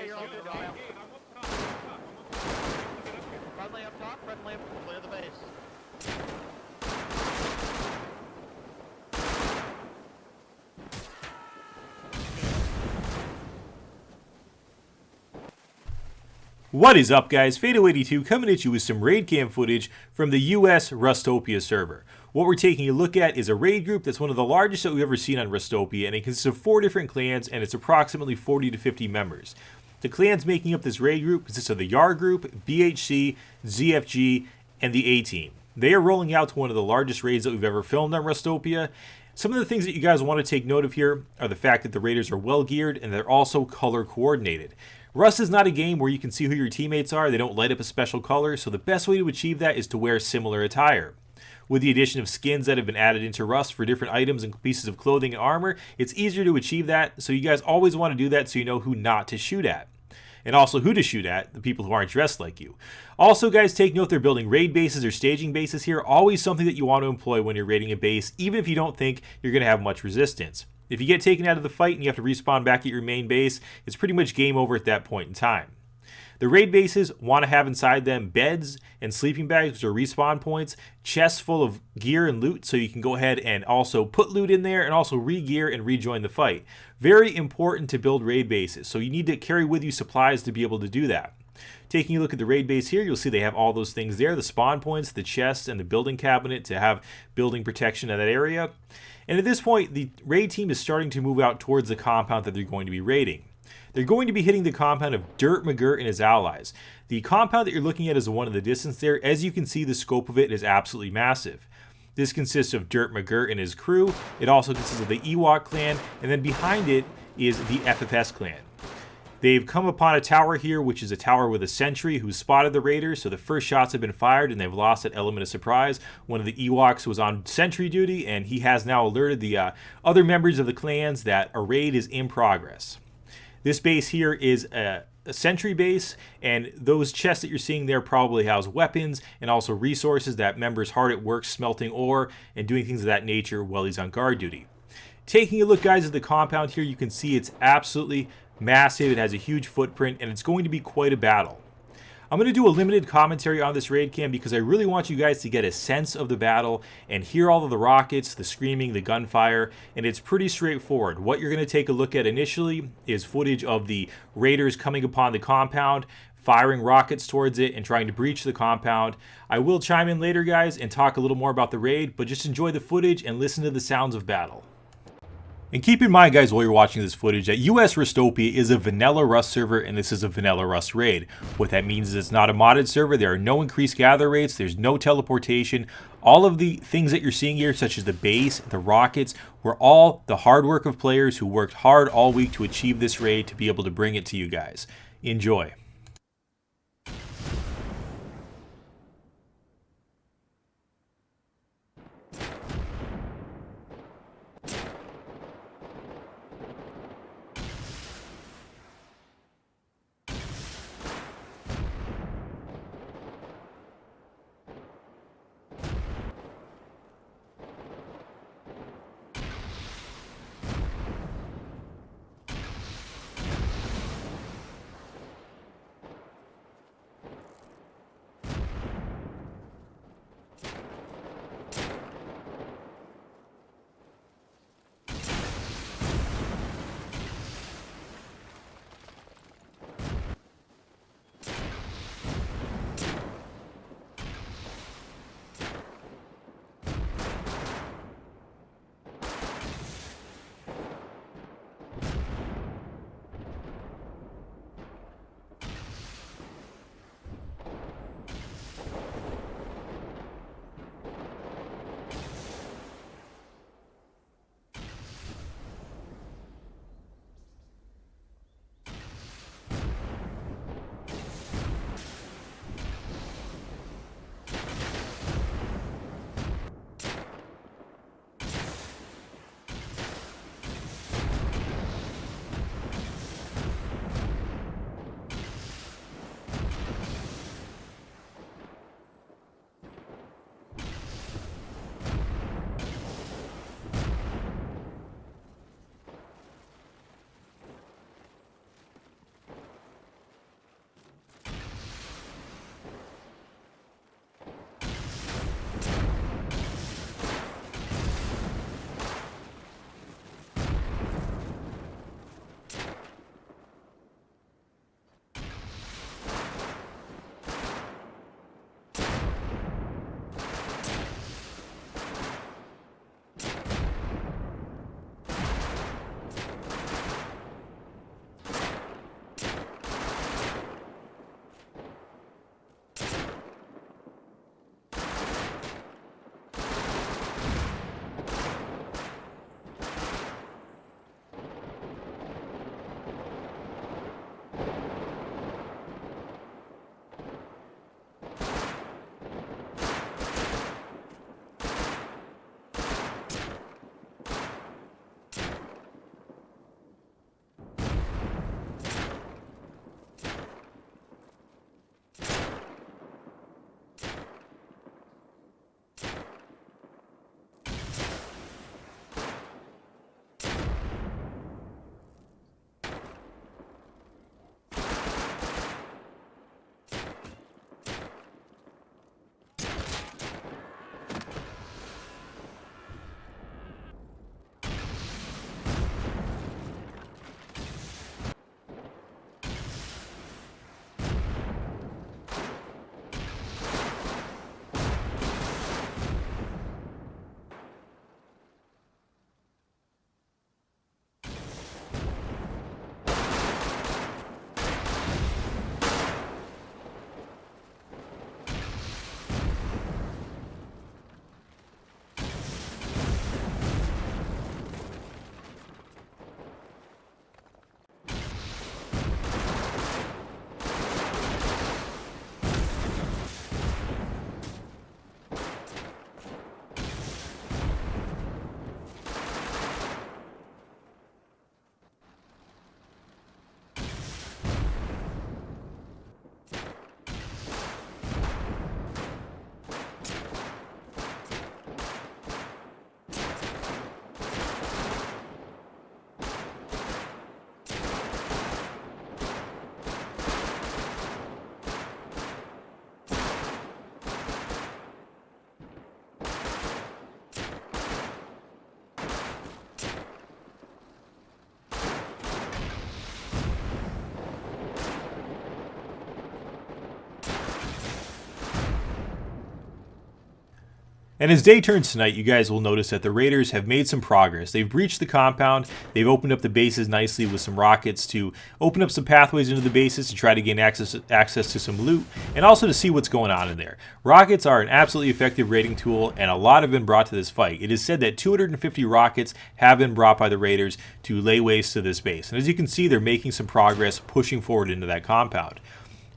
you're all good. Dial. Friendly up top, friendly up, clear the base. What is up, guys? Fado82 coming at you with some raid cam footage from the US Rustopia server. What we're taking a look at is a raid group that's one of the largest that we've ever seen on Rustopia, and it consists of 4 different clans, and it's approximately 40 to 50 members. The clans making up this raid group consist of the YAR group, BHC, ZFG, and the A-Team. They are rolling out to one of the largest raids that we've ever filmed on Rustopia. Some of the things that you guys want to take note of here are the fact that the raiders are well geared and they're also color coordinated. Rust is not a game where you can see who your teammates are. They don't light up a special color, so the best way to achieve that is to wear similar attire. With the addition of skins that have been added into Rust for different items and pieces of clothing and armor, it's easier to achieve that, so you guys always want to do that so you know who not to shoot at. And also who to shoot at, the people who aren't dressed like you. Also, guys, take note they're building raid bases or staging bases here. Always something that you want to employ when you're raiding a base, even if you don't think you're going to have much resistance. If you get taken out of the fight and you have to respawn back at your main base, it's pretty much game over at that point in time. The raid bases want to have inside them beds and sleeping bags, which are respawn points, chests full of gear and loot, so you can go ahead and also put loot in there and also re-gear and rejoin the fight. Very important to build raid bases, so you need to carry with you supplies to be able to do that. Taking a look at the raid base here, you'll see they have all those things there, the spawn points, the chests, and the building cabinet to have building protection in that area. And at this point, the raid team is starting to move out towards the compound that they're going to be raiding. They're going to be hitting the compound of Dirt McGirt and his allies. The compound that you're looking at is the one in the distance there. As you can see, the scope of it is absolutely massive. This consists of Dirt McGirt and his crew. It also consists of the Ewok clan, and then behind it is the FFS clan. They've come upon a tower here, which is a tower with a sentry who spotted the raiders, so the first shots have been fired and they've lost that element of surprise. One of the Ewoks was on sentry duty, and he has now alerted the other members of the clans that a raid is in progress. This base here is a sentry base, and those chests that you're seeing there probably house weapons and also resources that members hard at work smelting ore and doing things of that nature while he's on guard duty. Taking a look, guys, at the compound here, you can see it's absolutely massive. It has a huge footprint, and it's going to be quite a battle. I'm going to do a limited commentary on this raid cam because I really want you guys to get a sense of the battle and hear all of the rockets, the screaming, the gunfire, and it's pretty straightforward. What you're going to take a look at initially is footage of the raiders coming upon the compound, firing rockets towards it and trying to breach the compound. I will chime in later, guys, and talk a little more about the raid, but just enjoy the footage and listen to the sounds of battle. And keep in mind, guys, while you're watching this footage, that US Rustopia is a vanilla Rust server, and this is a vanilla Rust raid. What that means is it's not a modded server. There are no increased gather rates. There's no teleportation. All of the things that you're seeing here, such as the base, the rockets, were all the hard work of players who worked hard all week to achieve this raid to be able to bring it to you guys. Enjoy. And as day turns to night, you guys will notice that the Raiders have made some progress. They've breached the compound. They've opened up the bases nicely with some rockets to open up some pathways into the bases to try to gain access to some loot and also to see what's going on in there. Rockets are an absolutely effective raiding tool, and a lot have been brought to this fight. It is said that 250 rockets have been brought by the Raiders to lay waste to this base. And as you can see, they're making some progress pushing forward into that compound.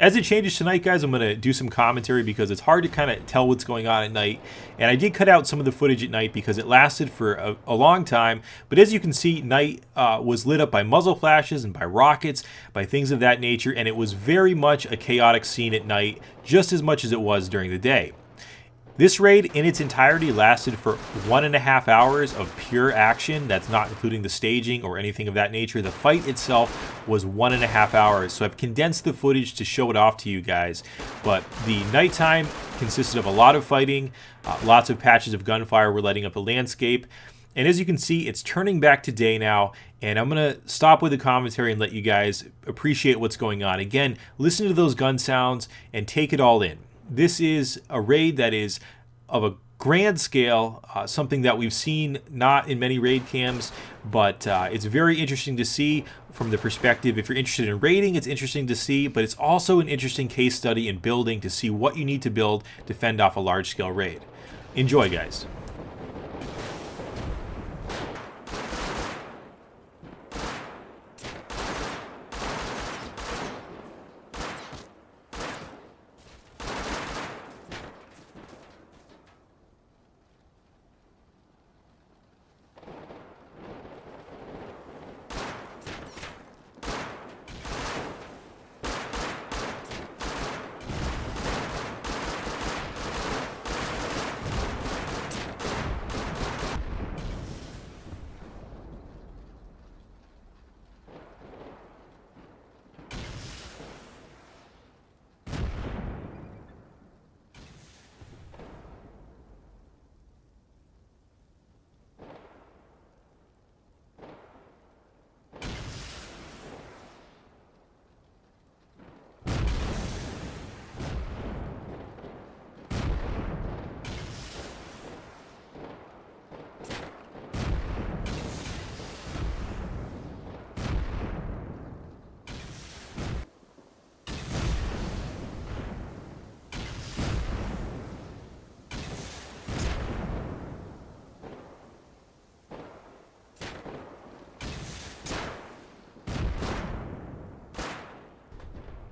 As it changes tonight, guys, I'm going to do some commentary because it's hard to kind of tell what's going on at night. And I did cut out some of the footage at night because it lasted for a long time. But as you can see, night was lit up by muzzle flashes and by rockets, by things of that nature. And it was very much a chaotic scene at night, just as much as it was during the day. This raid in its entirety lasted for 1.5 hours of pure action. That's not including the staging or anything of that nature. The fight itself was 1.5 hours. So I've condensed the footage to show it off to you guys. But the nighttime consisted of a lot of fighting. Lots of patches of gunfire were lighting up the landscape. And as you can see, it's turning back to day now. And I'm going to stop with the commentary and let you guys appreciate what's going on. Again, listen to those gun sounds and take it all in. This is a raid that is of a grand scale, something that we've seen not in many raid cams, but it's very interesting to see from the perspective. If you're interested in raiding, it's interesting to see, but it's also an interesting case study in building to see what you need to build to fend off a large-scale raid. Enjoy, guys.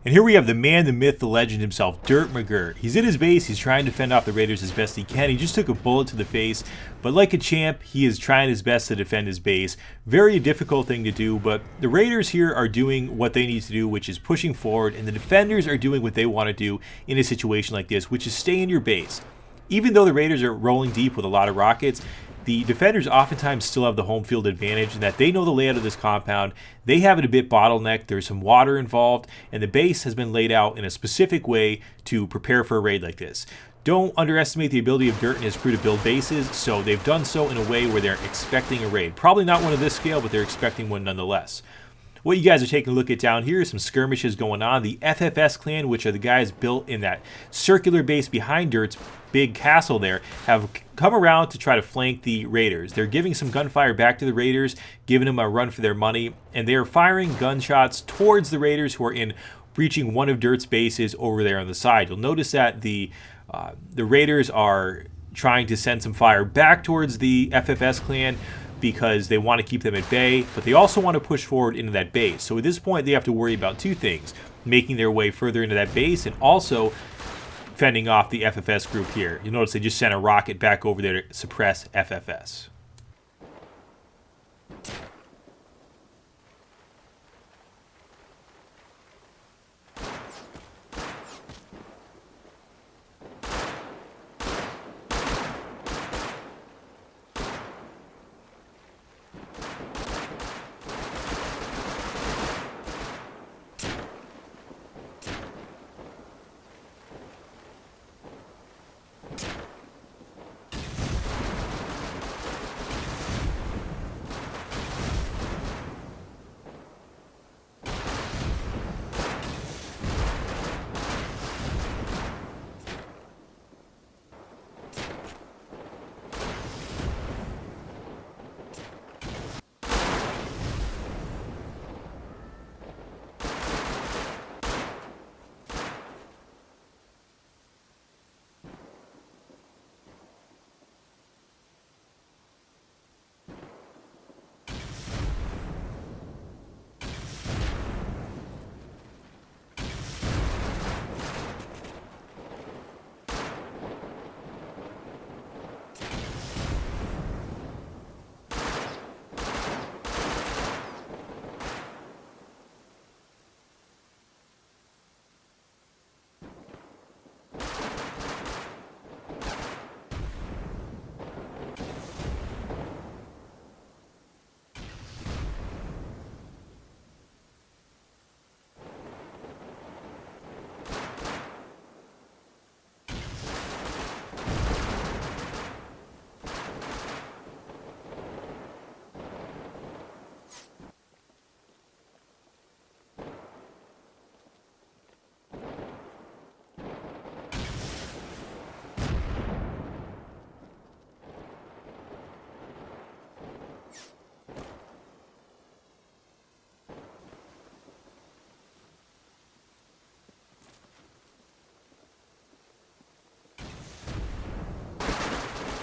And here we have the man, the myth, the legend himself, Dirt McGirt. He's in his base. He's trying to fend off the Raiders as best he can. He just took a bullet to the face, but like a champ, he is trying his best to defend his base. Very difficult thing to do, but the Raiders here are doing what they need to do, which is pushing forward, and the defenders are doing what they want to do in a situation like this, which is stay in your base. Even though the Raiders are rolling deep with a lot of rockets, the defenders oftentimes still have the home field advantage in that they know the layout of this compound. They have it a bit bottlenecked. There's some water involved, and the base has been laid out in a specific way to prepare for a raid like this. Don't underestimate the ability of Dirt and his crew to build bases, so they've done so in a way where they're expecting a raid. Probably not one of this scale, but they're expecting one nonetheless. What you guys are taking a look at down here is some skirmishes going on. The FFS clan, which are the guys built in that circular base behind Dirt's big castle there, have come around to try to flank the Raiders. They're giving some gunfire back to the Raiders, giving them a run for their money, and they are firing gunshots towards the Raiders who are in breaching one of Dirt's bases over there on the side. You'll notice that the Raiders are trying to send some fire back towards the FFS clan because they want to keep them at bay, but they also want to push forward into that base. So at this point, they have to worry about two things: making their way further into that base and also fending off the FFS group here. You'll notice they just sent a rocket back over there to suppress FFS.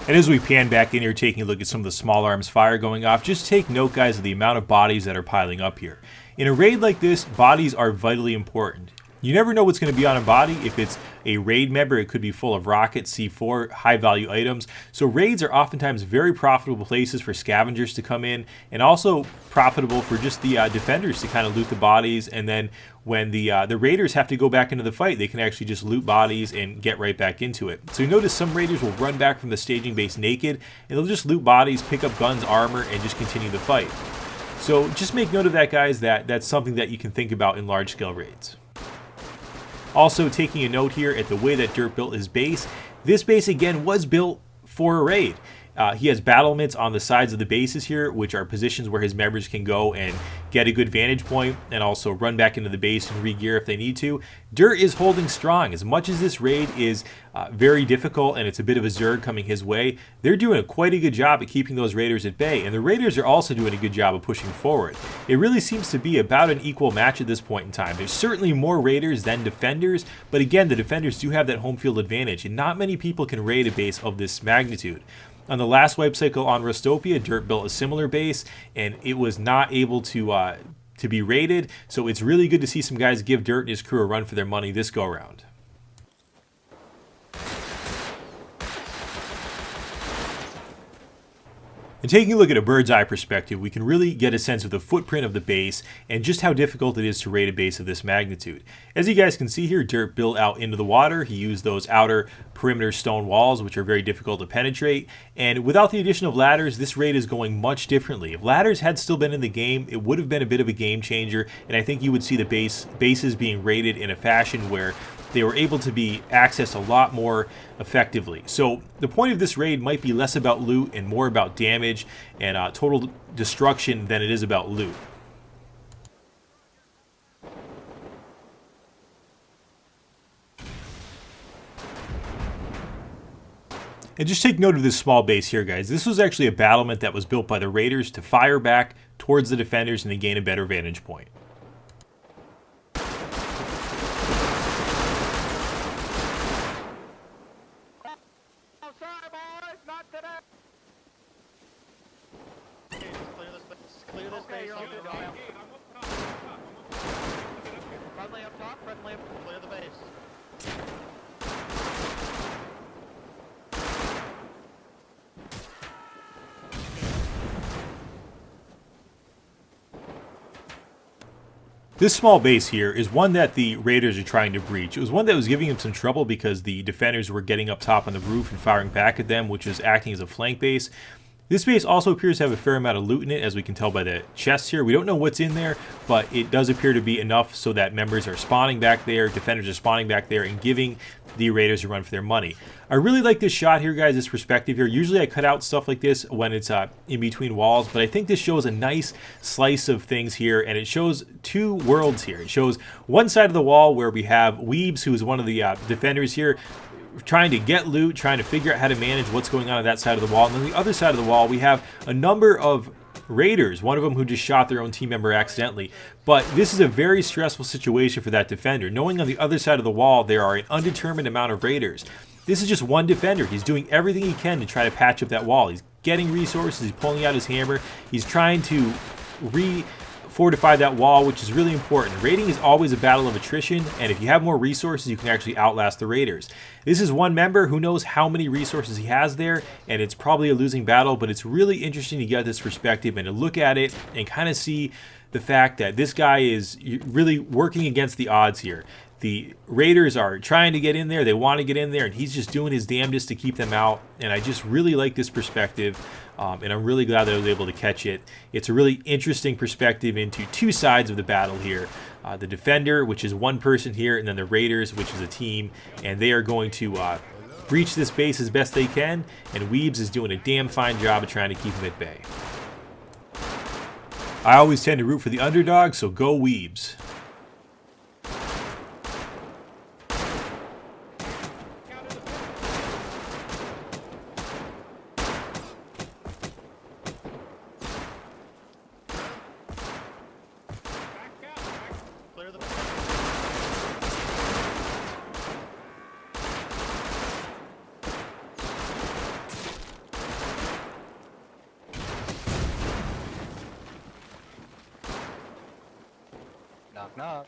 And as we pan back in here, taking a look at some of the small arms fire going off, just take note, guys, of the amount of bodies that are piling up here. In a raid like this, bodies are vitally important. You never know what's going to be on a body. If it's a raid member, it could be full of rockets, C4, high-value items. So raids are oftentimes very profitable places for scavengers to come in, and also profitable for just the defenders to kind of loot the bodies. And then when the raiders have to go back into the fight, they can actually just loot bodies and get right back into it. So you notice some raiders will run back from the staging base naked, and they'll just loot bodies, pick up guns, armor, and just continue the fight. So just make note of that, guys. That's something that you can think about in large-scale raids. Also, taking a note here at the way that Dirt built his base. This base, again, was built for a raid. He has battlements on the sides of the bases here, which are positions where his members can go and get a good vantage point and also run back into the base and re-gear if they need to. Dirt is holding strong. As much as this raid is very difficult and it's a bit of a Zerg coming his way, they're doing quite a good job at keeping those raiders at bay, and the raiders are also doing a good job of pushing forward. It really seems to be about an equal match at this point in time. There's certainly more raiders than defenders, but again, the defenders do have that home field advantage, and not many people can raid a base of this magnitude. On the last wipe cycle on Rustopia, Dirt built a similar base, and it was not able to be raided, so it's really good to see some guys give Dirt and his crew a run for their money this go-around. And taking a look at a bird's eye perspective, we can really get a sense of the footprint of the base and just how difficult it is to raid a base of this magnitude. As you guys can see here, Dirt built out into the water. He used those outer perimeter stone walls, which are very difficult to penetrate. And without the addition of ladders, this raid is going much differently. If ladders had still been in the game, it would have been a bit of a game changer, and I think you would see the bases being raided in a fashion where they were able to be accessed a lot more effectively. So the point of this raid might be less about loot and more about damage and total destruction than it is about loot. And just take note of this small base here, guys. This was actually a battlement that was built by the raiders to fire back towards the defenders and to gain a better vantage point. Clear this base. Friendly up top, friendly up, clear the base. This small base here is one that the raiders are trying to breach. It was one that was giving them some trouble because the defenders were getting up top on the roof and firing back at them, which was acting as a flank base. This base also appears to have a fair amount of loot in it, as we can tell by the chests here. We don't know what's in there, but it does appear to be enough so that members are spawning back there, defenders are spawning back there, and giving the raiders a run for their money. I really like this shot here, guys, this perspective here. Usually I cut out stuff like this when it's in between walls, but I think this shows a nice slice of things here, and it shows two worlds here. It shows one side of the wall where we have Weebs, who is one of the defenders here, trying to get loot, trying to figure out how to manage what's going on that side of the wall. And on the other side of the wall, we have a number of raiders, one of them who just shot their own team member accidentally. But this is a very stressful situation for that defender, knowing on the other side of the wall there are an undetermined amount of raiders. This is just one defender. He's doing everything he can to try to patch up that wall. He's getting resources, he's pulling out his hammer, he's trying to fortify that wall, which is really important. Raiding is always a battle of attrition, and if you have more resources, you can actually outlast the raiders. This is one member who knows how many resources he has there, and it's probably a losing battle, but it's really interesting to get this perspective and to look at it and kind of see the fact that this guy is really working against the odds here. The raiders are trying to get in there, they want to get in there, and he's just doing his damnedest to keep them out, and I just really like this perspective. And I'm really glad that I was able to catch it. It's a really interesting perspective into two sides of the battle here. The defender, which is one person here, and then the raiders, which is a team. And they are going to breach this base as best they can. And Weebs is doing a damn fine job of trying to keep them at bay. I always tend to root for the underdog, so go Weebs. Knock, knock.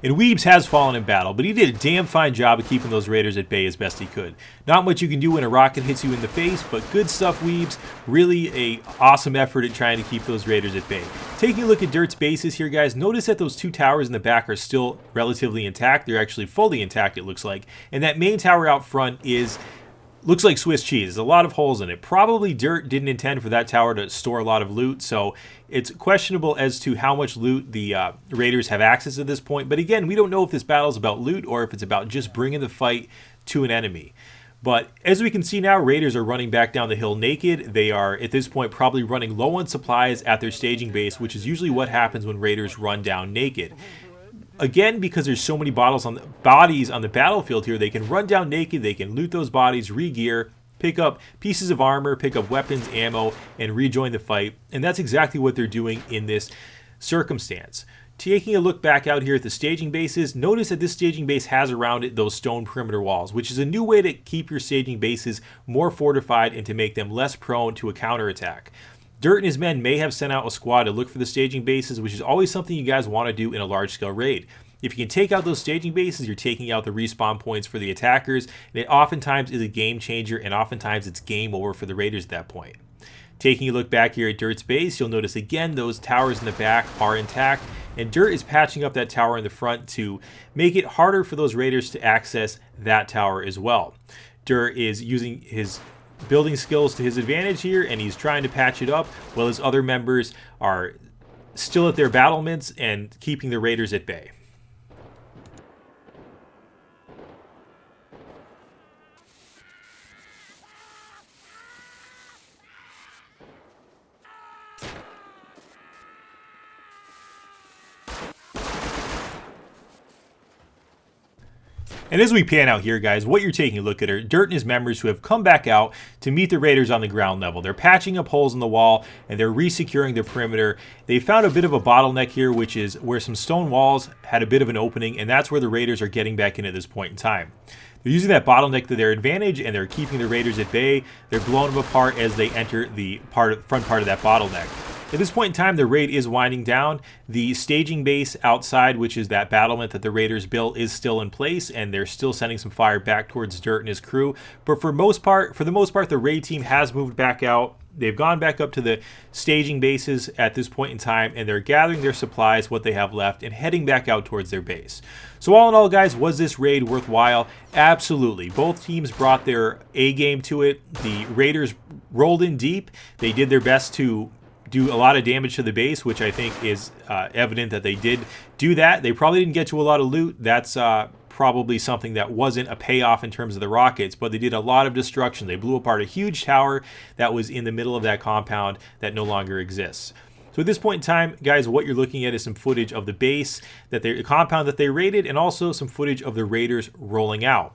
And Weebs has fallen in battle, but he did a damn fine job of keeping those raiders at bay as best he could. Not much you can do when a rocket hits you in the face, but good stuff, Weebs. Really a awesome effort at trying to keep those raiders at bay. Taking a look at Dirt's bases here, guys, notice that those two towers in the back are still relatively intact. They're actually fully intact, it looks like. And that main tower out front looks like Swiss cheese. There's a lot of holes in it. Probably Dirt didn't intend for that tower to store a lot of loot, so it's questionable as to how much loot the Raiders have access at this point. But again, we don't know if this battle is about loot or if it's about just bringing the fight to an enemy. But as we can see now, Raiders are running back down the hill naked. They are, at this point, probably running low on supplies at their staging base, which is usually what happens when Raiders run down naked. Again, because there's so many bodies on the battlefield here, they can run down naked, they can loot those bodies, re-gear, pick up pieces of armor, pick up weapons, ammo, and rejoin the fight. And that's exactly what they're doing in this circumstance. Taking a look back out here at the staging bases, notice that this staging base has around it those stone perimeter walls, which is a new way to keep your staging bases more fortified and to make them less prone to a counterattack. Dirt and his men may have sent out a squad to look for the staging bases, which is always something you guys want to do in a large-scale raid. If you can take out those staging bases, you're taking out the respawn points for the attackers, and it oftentimes is a game changer, and oftentimes it's game over for the Raiders at that point. Taking a look back here at Dirt's base, you'll notice again those towers in the back are intact, and Dirt is patching up that tower in the front to make it harder for those Raiders to access that tower as well. Dirt is using his building skills to his advantage here, and he's trying to patch it up while his other members are still at their battlements and keeping the Raiders at bay. And as we pan out here, guys, what you're taking a look at are Dirt and his members who have come back out to meet the Raiders on the ground level. They're patching up holes in the wall, and they're re-securing their perimeter. They found a bit of a bottleneck here, which is where some stone walls had a bit of an opening, and that's where the Raiders are getting back in at this point in time. They're using that bottleneck to their advantage, and they're keeping the Raiders at bay. They're blowing them apart as they enter the front part of that bottleneck. At this point in time, the raid is winding down. The staging base outside, which is that battlement that the Raiders built, is still in place, and they're still sending some fire back towards Dirt and his crew. But for the most part, the raid team has moved back out. They've gone back up to the staging bases at this point in time, and they're gathering their supplies, what they have left, and heading back out towards their base. So all in all, guys, was this raid worthwhile? Absolutely. Both teams brought their A game to it. The Raiders rolled in deep. They did their best to do a lot of damage to the base, which I think is evident that they did do that. They probably didn't get to a lot of loot. That's probably something that wasn't a payoff in terms of the rockets, but they did a lot of destruction. They blew apart a huge tower that was in the middle of that compound that no longer exists. So at this point in time, guys, what you're looking at is some footage of the base, the compound that they raided, and also some footage of the Raiders rolling out.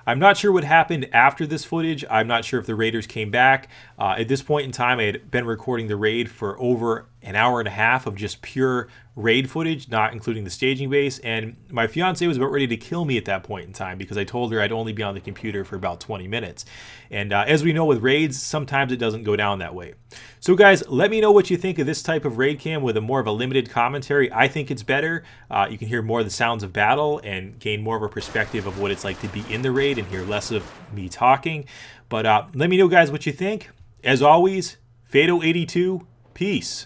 I'm not sure what happened after this footage. I'm not sure if the Raiders came back. At this point in time, I had been recording the raid for over an hour and a half of just pure raid footage, not including the staging base, and my fiance was about ready to kill me at that point in time because I told her I'd only be on the computer for about 20 minutes. And as we know with raids, sometimes it doesn't go down that way. So guys, let me know what you think of this type of raid cam with a more of a limited commentary. I think it's better. You can hear more of the sounds of battle and gain more of a perspective of what it's like to be in the raid and hear less of me talking. But let me know, guys, what you think. As always, Fado82, peace.